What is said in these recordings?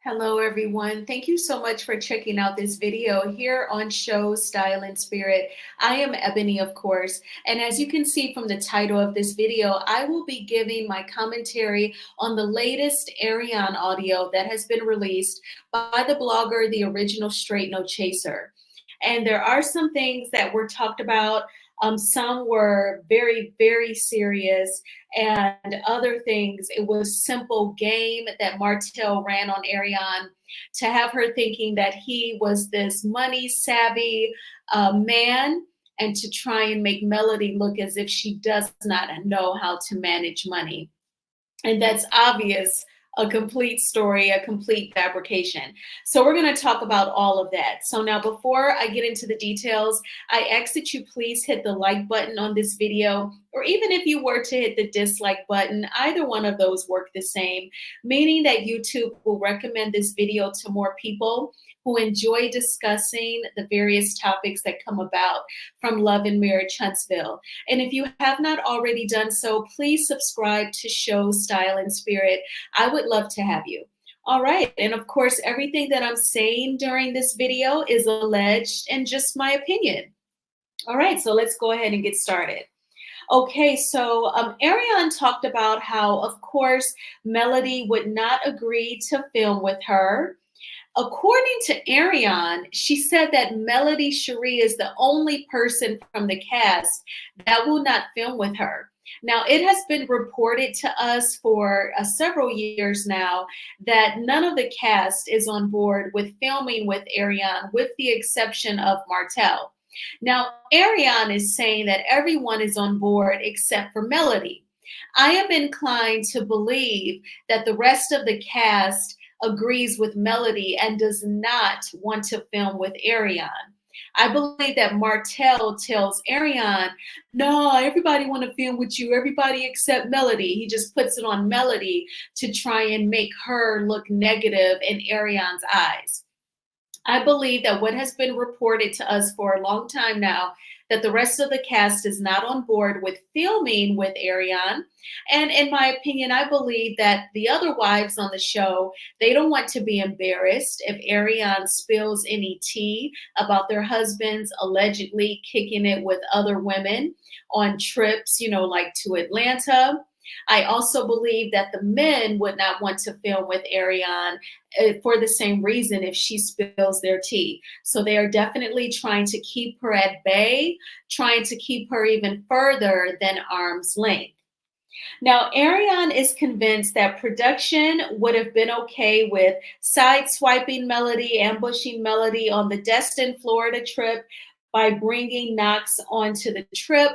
Hello, everyone. Thank you so much for checking out this video here on Show Style and Spirit. I am Ebony, of course, and as you can see from the title of this video, I will be giving my commentary on the latest Arionne audio that has been released by the blogger, The Original Straight No Chaser. And there are some things that were talked about. Some were very, very serious, and other things, it was simple game that Martell ran on Arionne to have her thinking that he was this money savvy man, and to try and make Melody look as if she does not know how to manage money. And that's obvious, a complete story, a complete fabrication. So we're going to talk about all of that. So now before I get into the details, I ask that you please hit the like button on this video, or even if you were to hit the dislike button, either one of those work the same, meaning that YouTube will recommend this video to more people who enjoy discussing the various topics that come about from Love and Marriage Huntsville. And if you have not already done so, please subscribe to Show Style and Spirit. I would love to have you. All right, and of course, everything that I'm saying during this video is alleged and just my opinion. All right, so let's go ahead and get started. Okay, so Arionne talked about how, of course, Melody would not agree to film with her. According to Arionne, she said that Melody Cherie is the only person from the cast that will not film with her. Now, it has been reported to us for several years now that none of the cast is on board with filming with Arionne, with the exception of Martell. Now, Arionne is saying that everyone is on board except for Melody. I am inclined to believe that the rest of the cast agrees with Melody and does not want to film with Arionne. I believe that Martell tells Arionne, no, everybody want to film with you, everybody except Melody. He just puts it on Melody to try and make her look negative in Arionne's eyes. I believe that what has been reported to us for a long time now, that the rest of the cast is not on board with filming with Arionne. And in my opinion, I believe that the other wives on the show, they don't want to be embarrassed if Arionne spills any tea about their husbands allegedly kicking it with other women on trips, like to Atlanta. I also believe that the men would not want to film with Arionne for the same reason if she spills their tea. So they are definitely trying to keep her at bay, trying to keep her even further than arm's length. Now, Arionne is convinced that production would have been okay with sideswiping Melody, ambushing Melody on the Destin, Florida trip by bringing Knox onto the trip.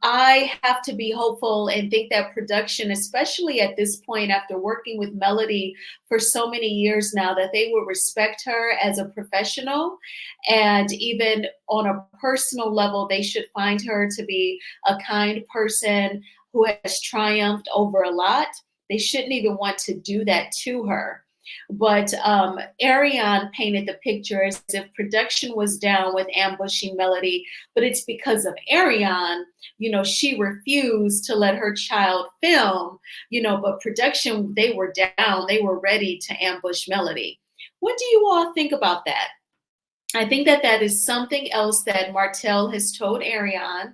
I have to be hopeful and think that production, especially at this point after working with Melody for so many years now, that they will respect her as a professional, and even on a personal level, they should find her to be a kind person who has triumphed over a lot. They shouldn't even want to do that to her. But Arionne painted the picture as if production was down with ambushing Melody, but it's because of Arionne. She refused to let her child film, but production, they were down, they were ready to ambush Melody. What do you all think about that? I think that that is something else that Martell has told Arionne.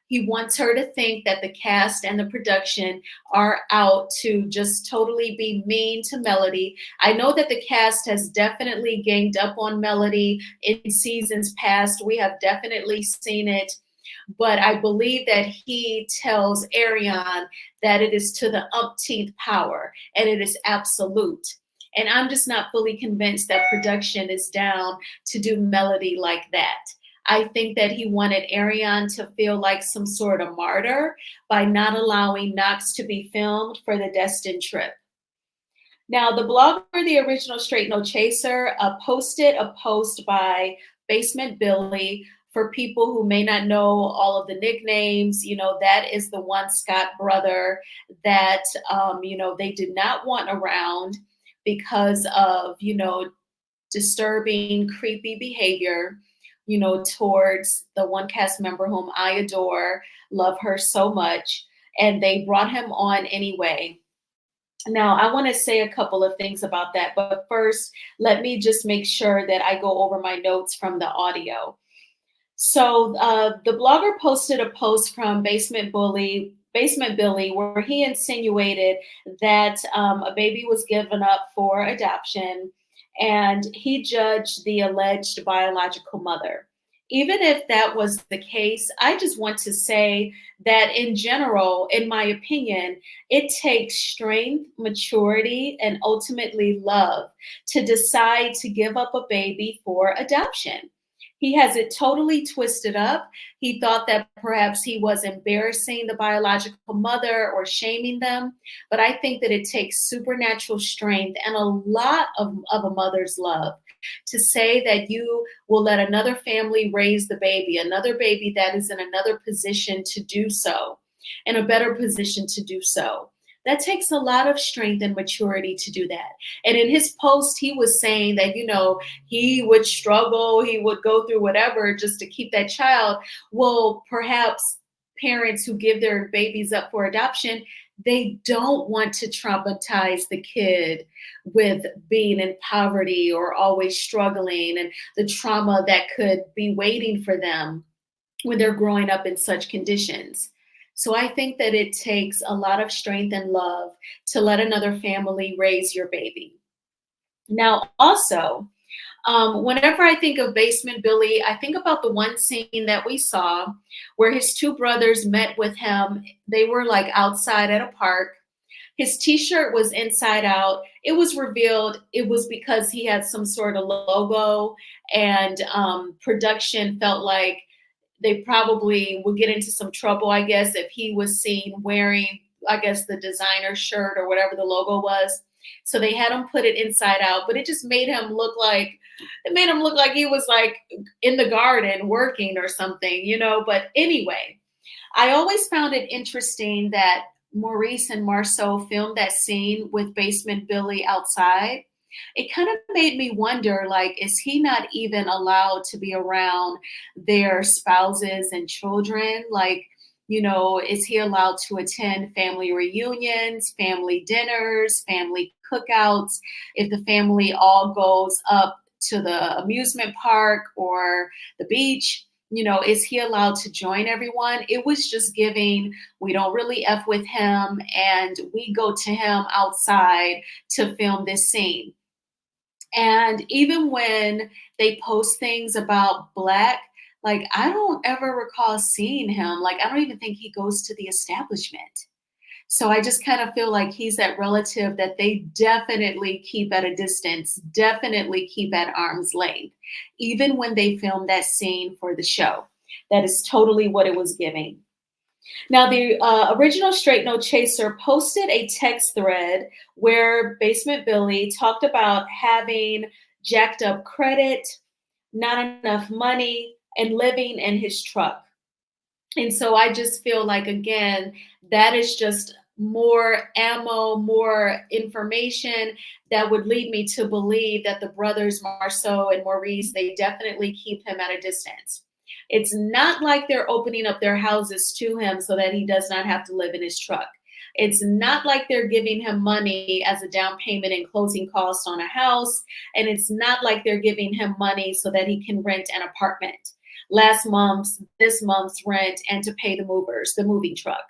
He wants her to think that the cast and the production are out to just totally be mean to Melody. I know that the cast has definitely ganged up on Melody in seasons past. We have definitely seen it. But I believe that he tells Arionne that it is to the umpteenth power and it is absolute. And I'm just not fully convinced that production is down to do Melody like that. I think that he wanted Arionne to feel like some sort of martyr by not allowing Knox to be filmed for the Destin trip. Now, the blogger, The Original Straight No Chaser, posted a post by Basement Billy. For people who may not know all of the nicknames, that is the one Scott brother that, they did not want around because of, disturbing, creepy behavior, towards the one cast member whom I adore, love her so much. And they brought him on anyway. Now, I want to say a couple of things about that, but first, let me just make sure that I go over my notes from the audio. So the blogger posted a post from Basement Billy, where he insinuated that a baby was given up for adoption, and he judged the alleged biological mother. Even if that was the case, I just want to say that in general, in my opinion, it takes strength, maturity, and ultimately love to decide to give up a baby for adoption. He has it totally twisted up. He thought that perhaps he was embarrassing the biological mother or shaming them. But I think that it takes supernatural strength and a lot of a mother's love to say that you will let another family raise the baby, another baby that is in another position to do so, in a better position to do so. That takes a lot of strength and maturity to do that. And in his post, he was saying that, he would struggle, he would go through whatever just to keep that child. Well, perhaps parents who give their babies up for adoption, they don't want to traumatize the kid with being in poverty or always struggling and the trauma that could be waiting for them when they're growing up in such conditions. So I think that it takes a lot of strength and love to let another family raise your baby. Now, also, whenever I think of Basement Billy, I think about the one scene that we saw where his two brothers met with him. They were like outside at a park. His t-shirt was inside out. It was revealed it was because he had some sort of logo, and production felt like they probably would get into some trouble, I guess, if he was seen wearing, I guess, the designer shirt or whatever the logo was. So they had him put it inside out, but it just made him look like he was like in the garden working or something, But anyway, I always found it interesting that Maurice and Marceau filmed that scene with Basement Billy outside. It kind of made me wonder, like, is he not even allowed to be around their spouses and children? Like, is he allowed to attend family reunions, family dinners, family cookouts? If the family all goes up to the amusement park or the beach, is he allowed to join everyone? It was just giving, we don't really F with him, and we go to him outside to film this scene. And even when they post things about Black, like, I don't ever recall seeing him. Like, I don't even think he goes to the establishment. So I just kind of feel like he's that relative that they definitely keep at a distance, definitely keep at arm's length, even when they filmed that scene for the show. That is totally what it was giving. Now, the original Straight No Chaser posted a text thread where Basement Billy talked about having jacked up credit, not enough money, and living in his truck. And so I just feel like, again, that is just more ammo, more information that would lead me to believe that the brothers Marceau and Maurice, they definitely keep him at a distance. It's not like they're opening up their houses to him so that he does not have to live in his truck. It's not like they're giving him money as a down payment and closing costs on a house. And it's not like they're giving him money so that he can rent an apartment, this month's rent, and to pay the movers, the moving truck.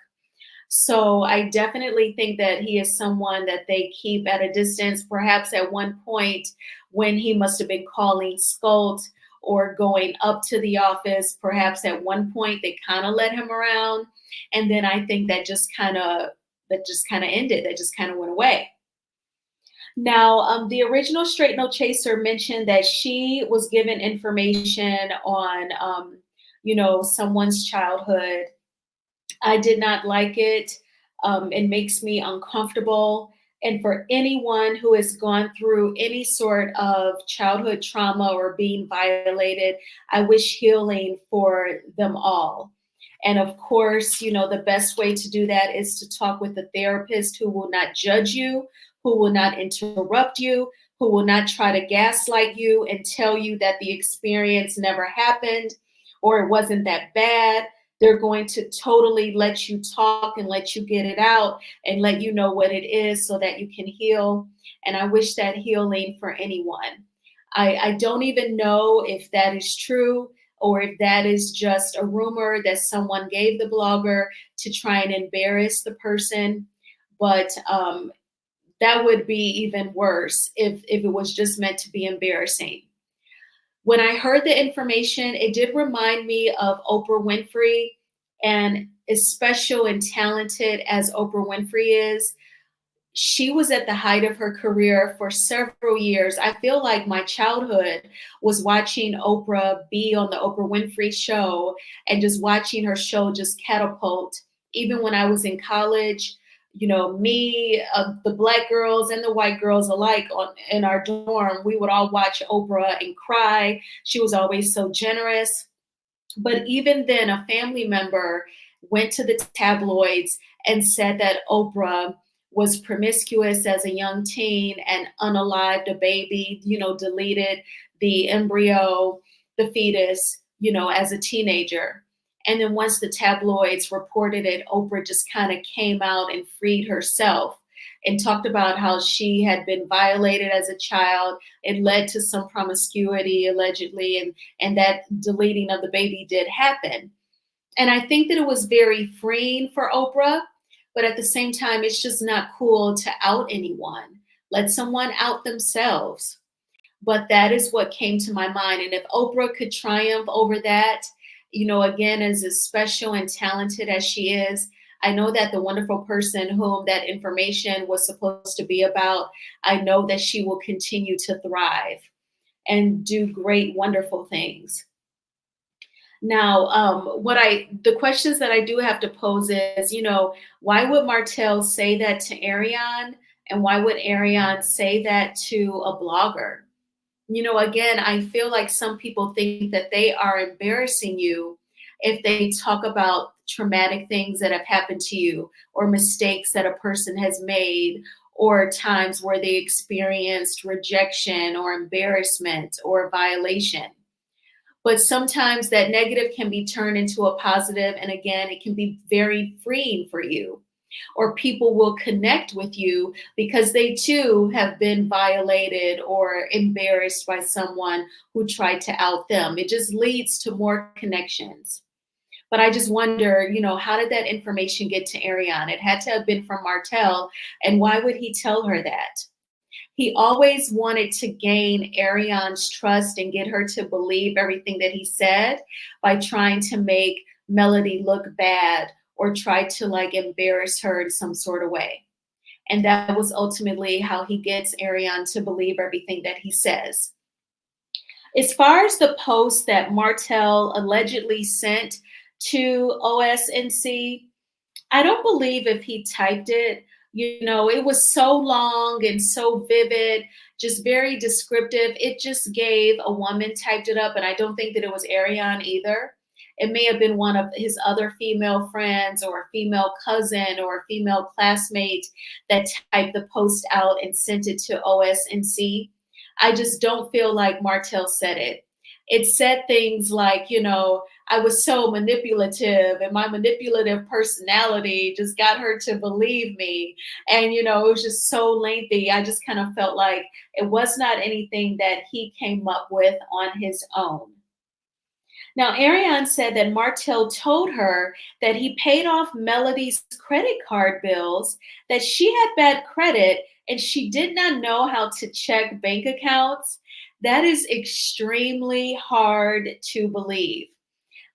So I definitely think that he is someone that they keep at a distance. Perhaps at one point when he must have been calling Scout or going up to the office, perhaps at one point they kind of let him around. And then I think that just kind of ended, that just kind of went away. Now, the original Straight No Chaser mentioned that she was given information on, someone's childhood. I did not like it. It makes me uncomfortable. And for anyone who has gone through any sort of childhood trauma or being violated, I wish healing for them all. And of course, the best way to do that is to talk with a therapist who will not judge you, who will not interrupt you, who will not try to gaslight you and tell you that the experience never happened or it wasn't that bad. They're going to totally let you talk and let you get it out and let you know what it is so that you can heal. And I wish that healing for anyone. I don't even know if that is true or if that is just a rumor that someone gave the blogger to try and embarrass the person. But that would be even worse if it was just meant to be embarrassing. When I heard the information, it did remind me of Oprah Winfrey. And as special and talented as Oprah Winfrey is, she was at the height of her career for several years. I feel like my childhood was watching Oprah be on the Oprah Winfrey show and just watching her show just catapult. Even when I was in college, me, the black girls and the white girls alike in our dorm, we would all watch Oprah and cry. She was always so generous. But even then, a family member went to the tabloids and said that Oprah was promiscuous as a young teen and unalived a baby, deleted the embryo, the fetus, as a teenager. And then once the tabloids reported it, Oprah just kind of came out and freed herself and talked about how she had been violated as a child. It led to some promiscuity, allegedly, and that deleting of the baby did happen. And I think that it was very freeing for Oprah, but at the same time, it's just not cool to out anyone. Let someone out themselves. But that is what came to my mind. And if Oprah could triumph over that, again, as special and talented as she is, I know that the wonderful person whom that information was supposed to be about, I know that she will continue to thrive and do great, wonderful things. Now, the questions that I do have to pose is, why would Martell say that to Arionne? And why would Arionne say that to a blogger? Again, I feel like some people think that they are embarrassing you if they talk about traumatic things that have happened to you or mistakes that a person has made or times where they experienced rejection or embarrassment or violation. But sometimes that negative can be turned into a positive, and again, it can be very freeing for you. Or people will connect with you because they too have been violated or embarrassed by someone who tried to out them. It just leads to more connections. But I just wonder, how did that information get to Arionne? It had to have been from Martell. And why would he tell her that? He always wanted to gain Arionne's trust and get her to believe everything that he said by trying to make Melody look bad or try to embarrass her in some sort of way. And that was ultimately how he gets Arionne to believe everything that he says. As far as the post that Martell allegedly sent to OSNC, I don't believe if he typed it. It was so long and so vivid, just very descriptive. It just gave a woman typed it up, and I don't think that it was Arionne either. It may have been one of his other female friends or a female cousin or a female classmate that typed the post out and sent it to OSNC. I just don't feel like Martell said it. It said things like, I was so manipulative and my manipulative personality just got her to believe me. And, it was just so lengthy. I just kind of felt like it was not anything that he came up with on his own. Now, Arionne said that Martell told her that he paid off Melody's credit card bills, that she had bad credit, and she did not know how to check bank accounts. That is extremely hard to believe.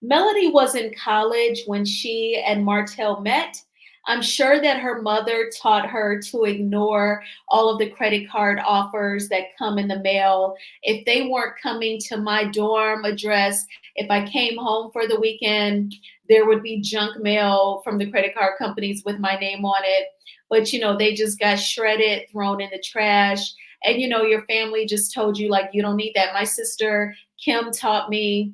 Melody was in college when she and Martell met. I'm sure that her mother taught her to ignore all of the credit card offers that come in the mail. If they weren't coming to my dorm address, if I came home for the weekend, there would be junk mail from the credit card companies with my name on it. But, they just got shredded, thrown in the trash. And, your family just told you, you don't need that. My sister, Kim, taught me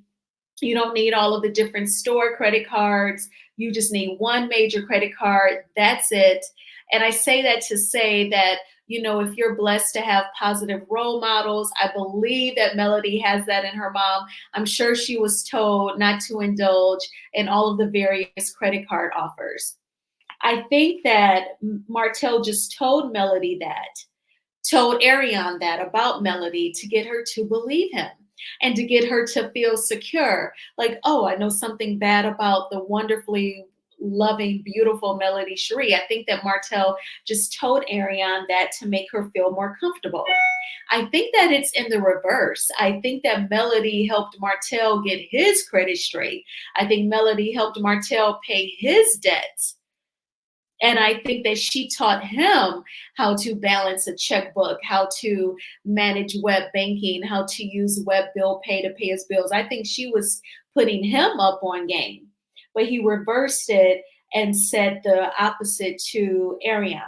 you don't need all of the different store credit cards. You just need one major credit card. That's it. And I say that to say that, if you're blessed to have positive role models, I believe that Melody has that in her mom. I'm sure she was told not to indulge in all of the various credit card offers. I think that Martell just told Melody that, told Arionne that about Melody to get her to believe him and to get her to feel secure. Like, oh, I know something bad about the wonderfully loving, beautiful Melody Cherie. I think that Martell just told Arionne that to make her feel more comfortable. I think that it's in the reverse. I think that Melody helped Martell get his credit straight. I think Melody helped Martell pay his debts. And I think that she taught him how to balance a checkbook, how to manage web banking, how to use web bill pay to pay his bills. I think she was putting him up on game, but he reversed it and said the opposite to Arionne.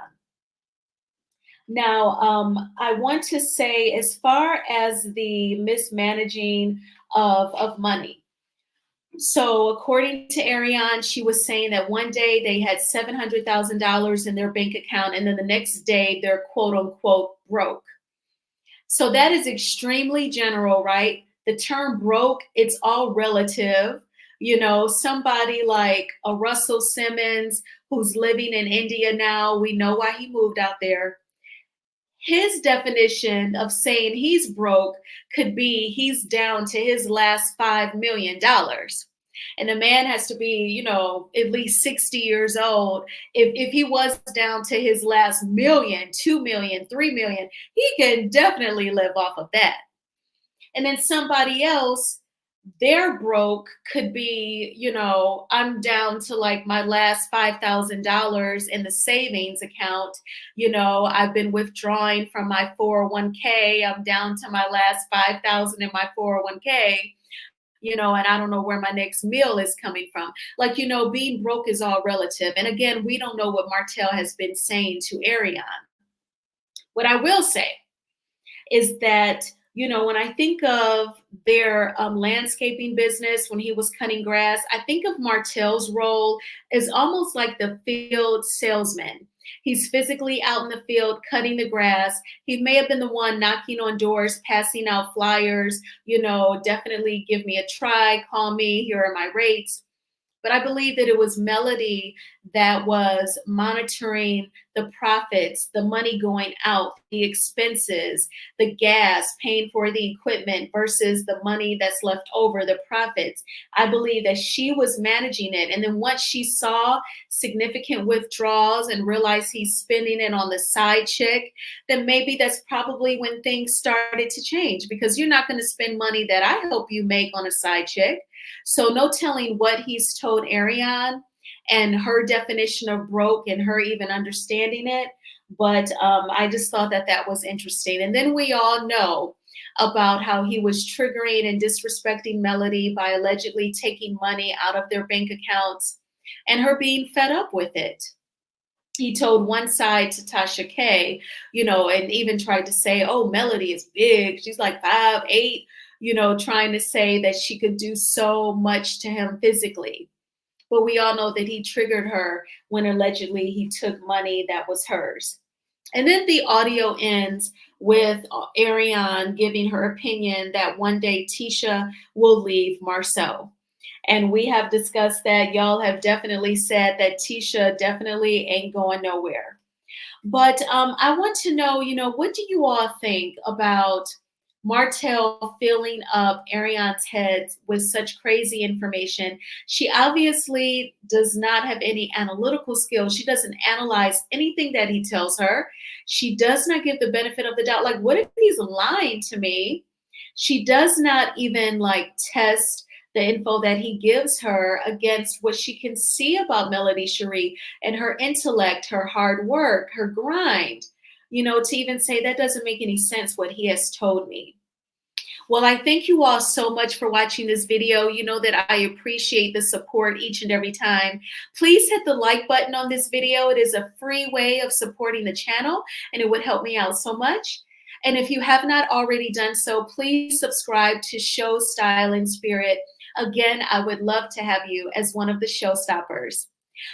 Now, I want to say, as far as the mismanaging of money, so according to Arionne, she was saying that one day they had $700,000 in their bank account, and then the next day they're quote unquote broke. So that is extremely general, right? The term broke, it's all relative. Somebody like a Russell Simmons who's living in India now, we know why he moved out there. His definition of saying he's broke could be he's down to his last $5 million. And the man has to be, at least 60 years old. If he was down to his last million, 2 million, 3 million, he can definitely live off of that. And then somebody else, their broke could be, I'm down to like my last $5,000 in the savings account. I've been withdrawing from my 401k. I'm down to my last 5,000 in my 401k. And I don't know where my next meal is coming from. Like, being broke is all relative. And again, we don't know what Martell has been saying to Arionne. What I will say is that, when I think of their landscaping business, when he was cutting grass, I think of Martell's role as almost like the field salesman. He's physically out in the field cutting the grass. He may have been the one knocking on doors, passing out flyers, definitely give me a try, call me, here are my rates. But I believe that it was Melody that was monitoring the profits, the money going out, the expenses, the gas, paying for the equipment versus the money that's left over, the profits. I believe that she was managing it. And then once she saw significant withdrawals and realized he's spending it on the side chick, then maybe that's probably when things started to change, because you're not going to spend money that I hope you make on a side chick. So no telling what he's told Arionne and her definition of broke and her even understanding it. But I just thought that that was interesting. And then we all know about how he was triggering and disrespecting Melody by allegedly taking money out of their bank accounts and her being fed up with it. He told one side to Tasha K, and even tried to say, oh, Melody is big. She's like 5'8", trying to say that she could do so much to him physically. But we all know that he triggered her when allegedly he took money that was hers. And then the audio ends with Arionne giving her opinion that one day Tisha will leave Marcel. And we have discussed that. Y'all have definitely said that Tisha definitely ain't going nowhere. But I want to know, what do you all think about Martell filling up Arionne's head with such crazy information? She obviously does not have any analytical skills. She doesn't analyze anything that he tells her. She does not give the benefit of the doubt. Like, what if he's lying to me? She does not even test the info that he gives her against what she can see about Melody Cherie and her intellect, her hard work, her grind, to even say that doesn't make any sense what he has told me. Well, I thank you all so much for watching this video. You know that I appreciate the support each and every time. Please hit the like button on this video. It is a free way of supporting the channel, and it would help me out so much. And if you have not already done so, please subscribe to Show Style and Spirit. Again, I would love to have you as one of the showstoppers.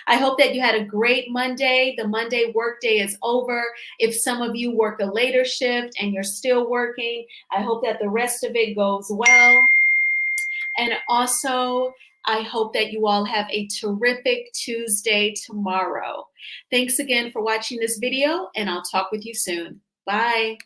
I hope that you had a great Monday. The Monday workday is over. If some of you work a later shift and you're still working, I hope that the rest of it goes well. And also, I hope that you all have a terrific Tuesday tomorrow. Thanks again for watching this video, and I'll talk with you soon. Bye.